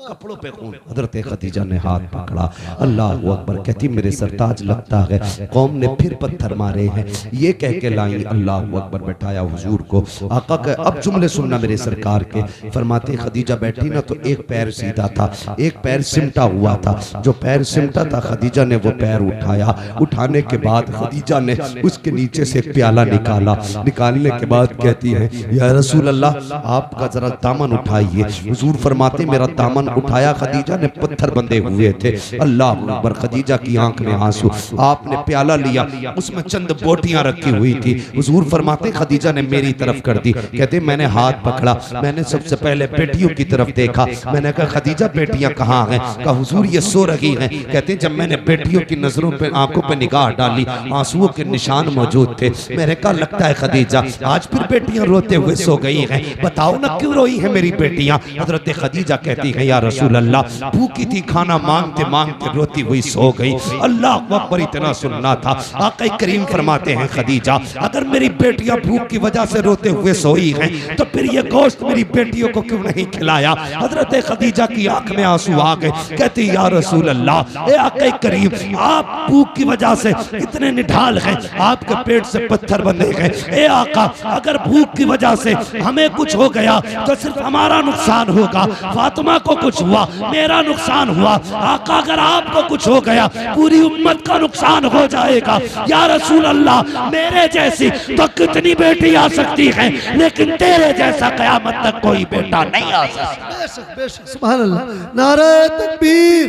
S1: कपड़ों पे खून। हजरत खदीजा ने हाथ पकड़ा, अल्लाह अकबर। कहती मेरे सरताज लगता है कौम ने फिर पत्थर मारे हैं, ये कह के लाई अल्लाह अकबर, बैठाया हुजूर को। आका के अब जुमले सुनना मेरे सरकार के। फरमाते खदीजा बैठी ना तो एक पैर सीधा था, एक पैर सिमटा हुआ था। जो पैर सिमटा था खदीजा ने वो पैर उठाया, उठाने के बाद खदीजा ने उसके नीचे से एक प्याला निकाला। निकालने के बाद कहती है या रसूल अल्लाह आपका जरा दामन उठाइए। हुजूर फरमाते मेरा दामन उठाया, खदीजा ने पत्थर बंधे हुए थे। अल्लाह अकबर। खदीजा की आंख में आंसू। आपने प्याला लिया, उसमें चंद बोटियां रखी हुई थी। हुजूर फरमाते खदीजा ने मेरी तरफ कर दी। कहते मैंने हाथ पकड़ा, मैंने सबसे पहले बेटियों की तरफ देखा। मैंने कहा खदीजा बेटियां कहाँ हैं? कहा हुजूर ये सो रही हैं। कहते जब मैंने बेटियों की नजरों पे आंखों पे निगाह डाली, आंसुओं के निशान मौजूद थे। मैंने कहा लगता है खदीजा आज फिर बेटियां रोते हुए सो गई हैं, बताओ ना क्यों रोई है मेरी बेटियां? हजरत खदीजा कहती है या रसूल अल्लाह भूखी थी, खाना मांगते मांगते रोती हुई सो गई। अल्लाह अकबर। इतना सुनना था। आका करीम फरमाते हैं खदीजा अगर मेरी बेटियां भूख की वजह से रोते हुए सोई हैं तो फिर ये गोश्त मेरी बेटियों को क्यों नहीं खिलाया? हजरत खदीजा की आंख में आंसू आ गए। कहती या रसूल अल्लाह ए आका करीम आप भूख की वजह से इतने निढाल हैं, आपके पेट से पत्थर बंधे गए। ए आका अगर भूख की वजह से हमें कुछ हो गया तो सिर्फ हमारा नुकसान होगा, फातिमा को कुछ हुआ मेरा नुकसान हुआ। आका अगर आपको कुछ हो गया पूरी उम्मत का नुकसान हो जाएगा। या रसूल अल्लाह मेरे जैसी तो कितनी बेटी आ सकती है, लेकिन तेरे जैसा कयामत तक कोई बेटा नहीं आ सकता।
S2: बेशक बेशक सुभान अल्लाह। नारे तकबीर,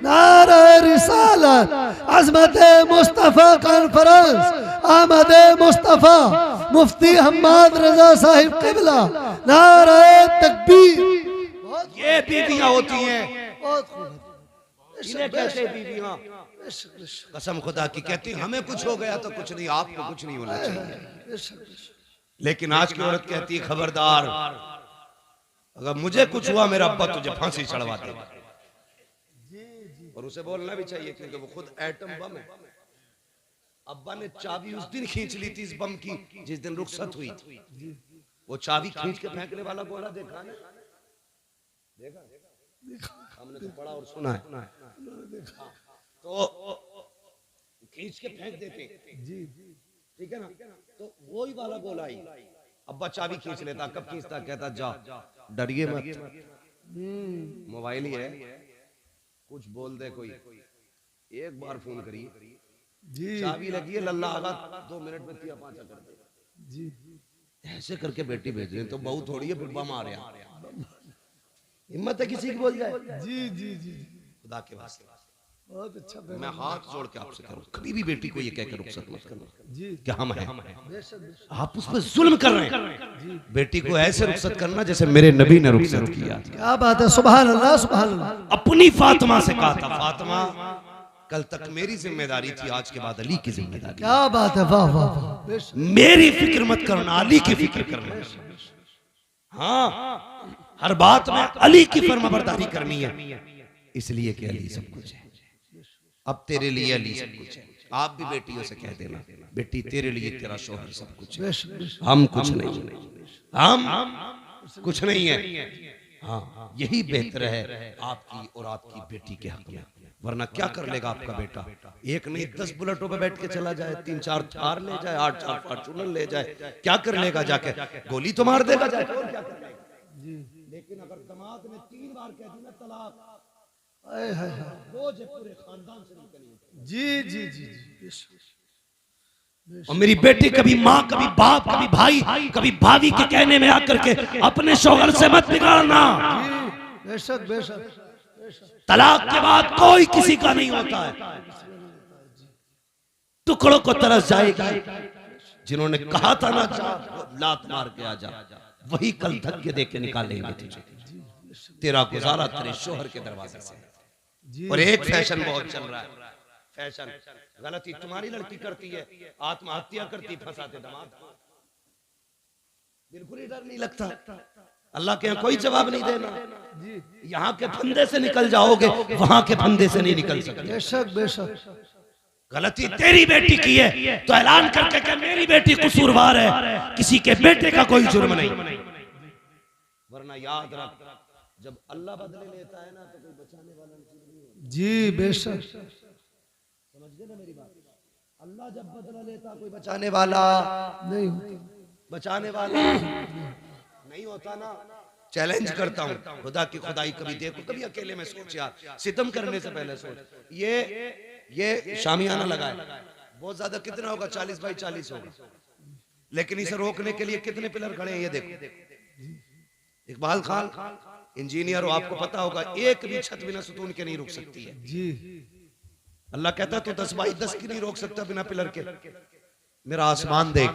S2: नारे रिसालत, अज़मत मुस्तफ़ा कॉन्फ्रेंस, आमद मुस्तफ़ा, मुफ्ती हम्माद रजा साहिब क़िबला, नारे तकबीर।
S1: ये बीवियां होती हैं,
S2: बहुत खूब।
S1: इन्हें कहते हैं बीवियां। कसम खुदा की कहती हमें कुछ हो गया तो कुछ नहीं, आपको कुछ नहीं होना चाहिए। लेकिन आज की औरत कहती है खबरदार अगर मुझे कुछ हुआ मेरा अब्बा तुझे फांसी चढ़वा दे। और उसे बोलना भी चाहिए क्योंकि वो खुद एटम बम है। अब्बा ने चाबी उस दिन खींच ली थी इस बम की जिस दिन रुखसत हुई थी। वो चाबी खींच के फेंकने वाला गोला देखा ना? देखा हमने तो पढ़ा और सुना है। तो खींच के फेंक देते जी, ठीक है ना? तो वही वाला गोला ही अब्बा चाबी खींच लेता। कब खींचता? कहता जा डरिए मत, मोबाइल ही है, कुछ बोल दे कोई, एक बार फोन करिए जी, चाबी लगी है लल्ला आगा 2 मिनट में 3-5 कर दे जी। ऐसे करके बेटी भेज रहे तो बहू थोड़ी है फिर बम आ रहा। हिम्मत है किसी की बोल जाए
S2: जी जी जी।
S1: खुदा के वास्ते
S2: बहुत अच्छा।
S1: मैं हाथ जोड़ के आपसे करूं कभी भी बेटी को ये कहकर रुखसत मत करना
S2: जी
S1: कि हम हैं। आप उस पर जुल्म कर रहे हैं। बेटी को ऐसे रुखसत करना जैसे मेरे नबी ने रुखसत किया।
S2: क्या बात है, सुभान अल्लाह सुभान अल्लाह।
S1: अपनी फातिमा से कहा था फातिमा कल तक मेरी जिम्मेदारी थी, आज के बाद अली की जिम्मेदारी।
S2: क्या बात है, वाह वाह वाह।
S1: मेरी फिक्र मत करना, अली की फिक्र करना। हाँ हर बात में अली की फरमाबरदारी करनी है, इसलिए कि अली सब कुछ है। अब तेरे लिए अली सब कुछ है। आप भी बेटियों से कह देना बेटी तेरे लिए तेरा शौहर सब कुछ है, हम कुछ नहीं, हम कुछ नहीं है। हाँ यही बेहतर है आपकी और आपकी बेटी के हक में, वरना क्या कर लेगा आपका बेटा? एक नहीं 10 बुलेटों पे बैठ के चला जाए, 3-4 थार ले जाए, 8-4 फॉर्चूनर ले जाए, क्या कर लेगा जाके? गोली तो मार देगा जाके, और क्या कर लेगा? लेकिन अगर दामाद ने 3 बार कह दी ना तलाक,
S2: हाय हाय हाय।
S1: बोझ पूरे खानदान से निकली।
S2: जी जी जी जी।
S3: और मेरी बेटी कभी माँ, कभी बाप, कभी भाई, कभी भाभी के कहने में आकर के अपने शौहर से मत बिगाड़ना।
S2: बेशक बेशक।
S3: तलाक के बाद कोई किसी का नहीं होता है, टुकड़ों को तरस जाएगी।
S1: जिन्होंने कहा था ना जा लात मार के आ जा, वही कल धक्के दे के निकालेंगे तुझे। तेरा गुजारा तेरे शोहर के दरवाजे से। और एक फैशन बहुत चल रहा है, फैशन गलती तुम्हारी लड़की करती है, आत्महत्या करती, फंसाते दामाद को। बिल्कुल ही डर नहीं लगता। अल्लाह के यहाँ कोई जवाब नहीं देना। यहाँ के फंदे से निकल जाओगे, वहां के फंदे से नहीं निकल सकते।
S2: बेशक बेशक।
S1: गलती तेरी बेटी की है तो ऐलान करके कि मेरी बेटी कसूरवार है, किसी के बेटे का कोई जुर्म नहीं। वरना याद रख, जब अल्लाह बदले लेता है ना तो कोई बचाने वाला नहीं होता।
S2: जी बेशक।
S1: समझ गए ना मेरी बात? अल्लाह जब बदला लेता कोई बचाने वाला
S2: नहीं होता,
S1: बचाने वाला नहीं होता ना। चैलेंज करता हूँ, खुदा की खुदाई कभी देखो, कभी अकेले में सोच यार, सितम करने से पहले सोच। ये शामियाना लगा है, बहुत ज्यादा कितना होगा? 40 बाई 40 होगा, लेकिन इसे रोकने के लिए कितने पिलर खड़े हैं ये देखो। इकबाल खान इंजीनियर हो, आपको पता होगा एक भी छत बिना सुतून के नहीं रुक सकती है
S2: जी।
S1: अल्लाह कहता तो 10 बाई 10 की नहीं रोक सकता बिना पिलर के। मेरा आसमान देख,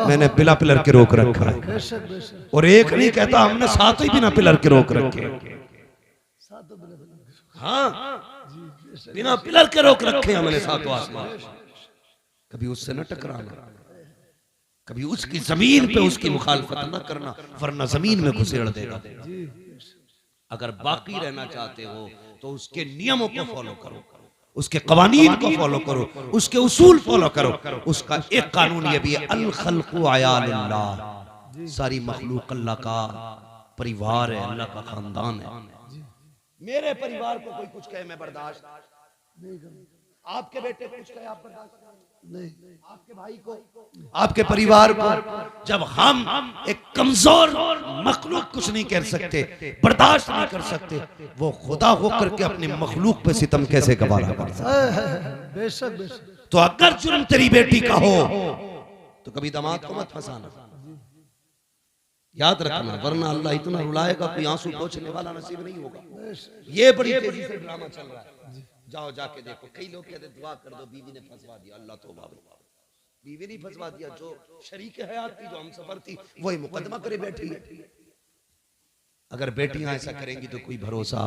S1: मैंने बिना पिलर के रोक रखा है।
S2: बेशक बेशक।
S1: और एक नहीं कहता, हमने 7 ही बिना पिलर के रोक रखे। हाँ, बिना पिलर के रोक रखे हमने 7 आसमान। कभी उससे न टकराना, कभी उसकी जमीन पे उसकी मुखालफत न करना, वरना जमीन में घुसेड़ देगा। अगर बाकी रहना चाहते हो तो उसके नियमों को फॉलो करो, उसके कवानीन को फॉलो करो, उसके उसूल फॉलो करो। उसका एक कानून ये भी है, अल खल्क़ु अयालुल्लाह, सारी मखलूक अल्लाह का परिवार है, अल्लाह का खानदान है। मेरे परिवार को कोई कुछ कहे मैं बर्दाश्त नहीं करूं, आपके बेटे कुछ कहे आप बर्दाश्त नहीं, आपके भाई को, आपके परिवार को। जब हम एक कमजोर मखलूक कुछ नहीं कर सकते, बर्दाश्त नहीं कर सकते, वो खुदा होकर के अपने मखलूक पे सितम कैसे गवारा कर सकता है?
S2: बेशक बेशक।
S1: तो अगर जुर्म तेरी बेटी का हो तो कभी दामाद को मत फंसाना, याद रखना, वरना अल्लाह इतना रुलाएगा कोई आंसू पोंछने वाला नसीब नहीं होगा। ये बड़ी तेजी से ड्रामा चल रहा है, जाओ जाके देखो। कई लोग कहते दुआ कर दो, बीवी ने फंसवा दिया। अल्लाह तौबा, बीवी नहीं फंसवा दिया, जो शरीक हयात थी, जो हम सफर थी, वही मुकदमा करे बैठी है। अगर बेटियां ऐसा करेंगी तो कोई भरोसा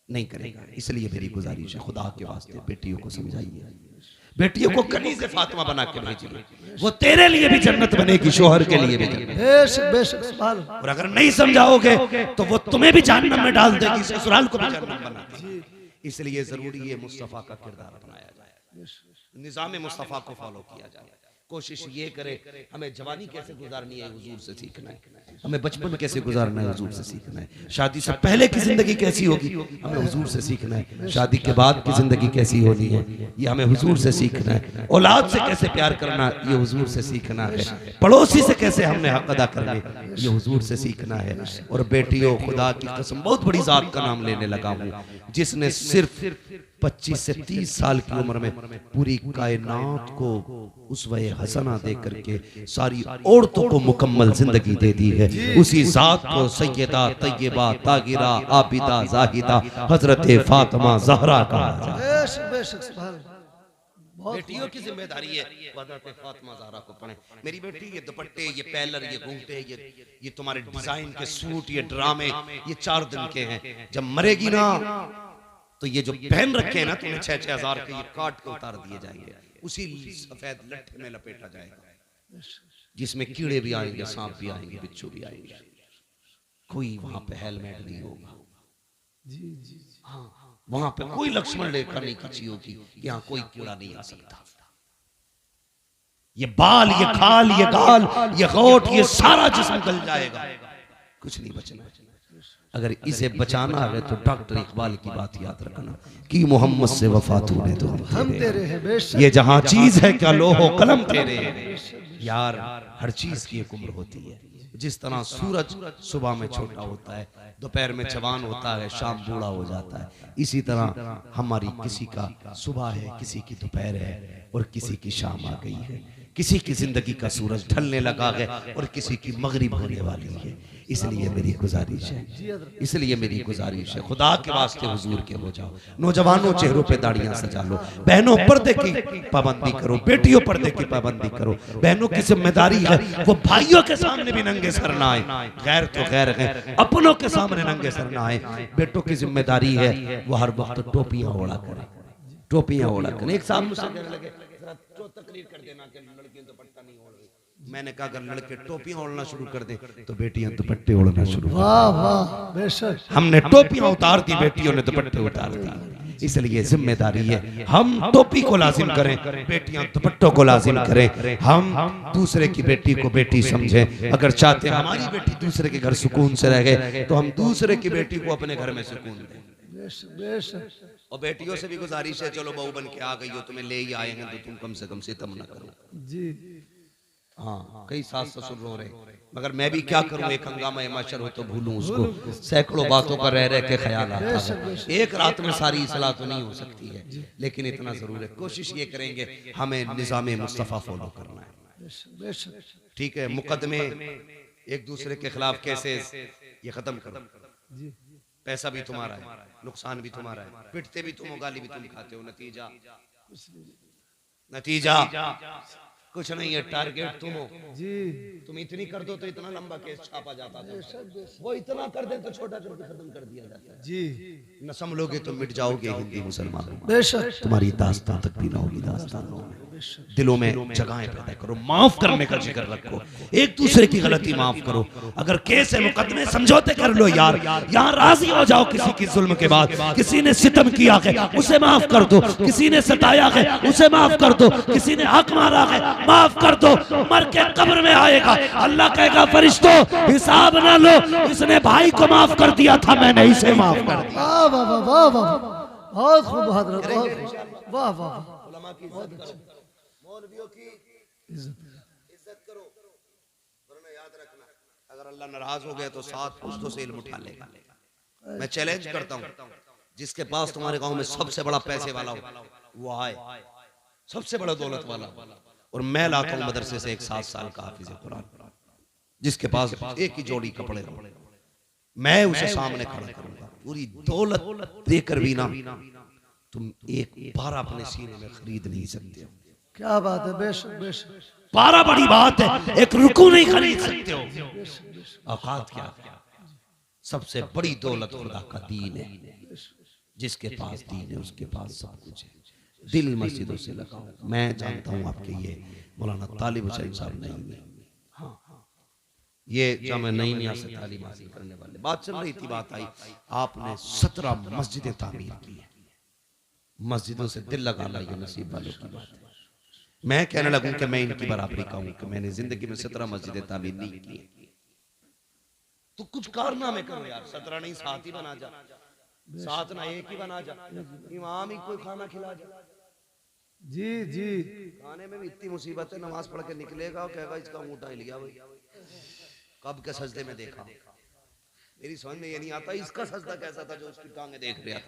S1: नहीं करेगा। इसलिए मेरी गुजारिश है, खुदा के वास्ते बेटियों को समझाइए, बेटियों को कनीज़े फातिमा बना के भेजिए, वो तेरे लिए भी जन्नत बनेगी, शोहर के लिए भी जन्नत।
S2: बेशक बेशक। सुभान अल्लाह।
S1: और अगर नहीं समझाओगे तो वो तुम्हें भी जहन्नम में डाल देगी, ससुराल को भी जहन्नम बना देगी। इसलिए जरूरी है मुस्तफा का किरदार अपनाया जाए, निजाम मुस्तफा को फॉलो किया जाए। कोशिश ये करे, हमें जवानी कैसे गुजारनी है हुजूर से सीखना है, हमें बचपन कैसे गुजारना है हुजूर से सीखना है, शादी से पहले की जिंदगी कैसी होगी हमें हुजूर से सीखना है, शादी के बाद की जिंदगी कैसी होनी है ये हमें हुजूर से सीखना है, औलाद से कैसे प्यार करना ये हुजूर से सीखना है, पड़ोसी से कैसे हमने हक अदा करने ये हुजूर से सीखना है। और बेटियों, खुदा की कसम बहुत बड़ी जात का नाम लेने लगा हूँ, जिसने सिर्फ 25 से 30 साल की उम्र में पूरी कायनात को उसवे हसना दे करके सारी औरतों को मुकम्मल जिंदगी दे दी है, उसी जात को सैयदा तैयबा तागिरा आबिदा जाहिदा हजरत फातिमा जहरा कहा जाता है।
S2: बेशक बेशक। सुभान अल्लाह।
S1: बेटियों की जिम्मेदारी है हजरत फातिमा जहरा को पढ़े। मेरी बेटी ये दुपट्टे, ये पैलर, ये घूंघटे, ये तुम्हारे डिजाइन के सूट, ये ड्रामे, ये 4 दिन के हैं। जब मरेगी ना तो ये जो पहन रखे हैं ना तुम्हें 6-6 हजार के, ये काट के उतार दिए जाएंगे, उसी सफेद लट्ठे में लपेटा जाएगा जिसमें कीड़े भी आएंगे, सांप भी आएंगे, बिच्छू भी आएंगे। कोई वहां पे हेलमेट नहीं होगा, हाँ वहां पे कोई लक्ष्मण रेखा नहीं खींची होगी, यहाँ कोई कीड़ा नहीं आ सकता। ये बाल, ये खाल, ये गाल, ये होठ, ये सारा जिस्म गल जाएगा, कुछ नहीं बचना। अगर इसे बचाना है तो डॉक्टर इकबाल की बात याद रखना कि मोहम्मद से वफा तूने तो
S2: हम तेरे हैं बेशक।
S1: ये जहां चीज है क्या लोहो कलम तेरे यार। हर चीज की एक उम्र होती है। जिस तरह सूरज सुबह में छोटा होता है, दोपहर में जवान होता है, शाम बूढ़ा हो जाता है, इसी तरह हमारी किसी का सुबह है, किसी की दोपहर है और किसी की शाम आ गई है। किसी की जिंदगी का सूरज ढलने लगा है और किसी की मगरिब होने वाली है। इसलिए मेरी गुजारिश है, खुदा के वास्ते हुजूर के हो जाओ। नौजवानों चेहरों पे दाढ़ियां सजा लो, बहनों पर्दे की पाबंदी करो, बेटियों पर्दे की पाबंदी करो। बहनों की जिम्मेदारी है वो भाइयों के सामने भी नंगे सर ना आए, गैर तो गैर है, अपनों के सामने नंगे सर ना आए। बेटों की जिम्मेदारी है वो हर वक्त टोपियां ओढ़ा करें, टोपियां ओढ़ा करें। एक साहब मुझसे कहने लगे जो तकरीर कर देना कि लड़कियां दुपट्टा नहीं ओढ़ रही। मैंने कहा अगर लड़के टोपियां ओढ़ना शुरू कर दें तो बेटियां दुपट्टे ओढ़ना शुरू कर दें।
S2: वाह वाह बेशक।
S1: हमने टोपियां उतार दी, बेटियों ने दुपट्टे उतार दिए। इसलिए जिम्मेदारी है हम टोपी को लाजिम करें, बेटियां दुपट्टों को लाजिम करें। हम दूसरे की बेटी को बेटी समझें। अगर चाहते हैं हमारी बेटी दूसरे के घर सुकून से रह गए तो हम दूसरे की बेटी को अपने घर में सुकून दें। और बेटियों से भी गुजारिश है, चलो बहू बन के आ गई हो, तुम्हें ले ही आए हैं तो तुम कम से कम सितम न करो
S2: जी।
S1: हाँ, कई सास ससुर रो रहे, मगर मैं भी क्या करूं, एक हंगामा माशर हो तो भूलूं उसको। सैकड़ों बातों का रह के ख्याल आता है। एक रात में सारी इस्लाह तो नहीं हो सकती है, लेकिन इतना जरूर है, कोशिश ये करेंगे हमें निज़ाम मुस्तफ़ा फॉलो करना है। ठीक है, मुकदमे एक दूसरे के खिलाफ केसेस ये खत्म करो। पैसा भी तुम्हारा है, नुकसान भी तुम्हारा है, पिटते भी तुम हो, गाली भी तुम खाते हो, नतीजा कुछ नहीं है। टारगेट तुम हो
S2: जी।
S1: तुम इतनी कर दो तो इतना लंबा केस छापा जाता था, वो इतना कर दे तो छोटा करके खत्म कर दिया जाता है
S2: जी।
S1: न संभलोगे तो मिट जाओगे हिंदी मुसलमानों।
S2: बेशक।
S1: तुम्हारी दास्तान तक भी ना होगी, दास्तानों में दिलों में जगहें पैदा करो, माफ करने का जिक्र रखो, एक दूसरे की गलती माफ करो। अगर केस है, मुकदमे, समझौते कर लो यार, यहाँ राजी हो जाओ। किसी की जुल्म के बाद किसी ने सितम किया है उसे माफ कर दो, किसी ने सताया है उसे माफ कर दो, किसी ने हक मारा है माफ कर दो। मर के कब्र में आएगा, अल्लाह कहेगा फरिश्तों हिसाब ना लो, इसने भाई को माफ कर दिया था, मैंने इसे माफ कर दिया।
S2: वाह वाह वाह वाह वाह, बहुत खूब हजरत, वाह वाह।
S1: मौलवियों की इज्जत करो, वरना याद रखना अगर अल्लाह नाराज हो गया तो 7 पुश्तों से इल्म उठा लेगा। मैं चैलेंज करता हूँ, जिसके पास तुम्हारे गांव में सबसे बड़ा पैसे वाला हो वो आए, सबसे बड़ा दौलत वाला, और मैं लाता हूँ मदरसे से एक 7 साल का हाफिज कुरान, जिसके पास एक ही जोड़ी कपड़े हो, मैं उसे सामने खड़ा करूंगा। पूरी दौलत देकर भी ना तुम एक पारा अपने सीने में खरीद नहीं सकते हो।
S2: क्या बात है, बेशक बेशक।
S3: पारा बड़ी बात है, एक रुकू नहीं खरीद सकते हो।
S1: औकात क्या है? सबसे बड़ी दौलत खुदा का दीन है, जिसके पास दीन है उसके पास सब कुछ है। दिल मस्जिदों से लगाओ। मैं जानता हूँ आपके ये मौलाना तालिब हुसैन साहब नहीं है, हाँ ये जामे नहीं से तालीम हासिल करने वाले, बात चल रही थी, बात आई, आपने 17 मस्जिदें तामीर की है। मस्जिदों से दिल लगाना ये नसीब वालों की बात है। मैं कहने लगूं कि मैं इनकी बराबरी का हूं कि मैंने जिंदगी में 17 मस्जिदें तामीर नहीं की, तो कुछ कारनामे करो यार। 17 नहीं 7 ही बना जा, 7 ना 1 ही बना जा, इमाम ही कोई खाना खिला जा।
S2: जी जी।
S1: खाने में भी इतनी मुसीबत है, नमाज पढ़ के निकलेगा और कहेगा इसका ऊँटा ही लिया भाई, कब के सजदे में देखा। मेरी समझ में ये नहीं आता इसका सजदा कैसा था जो उसकी टांगे देख रहा था।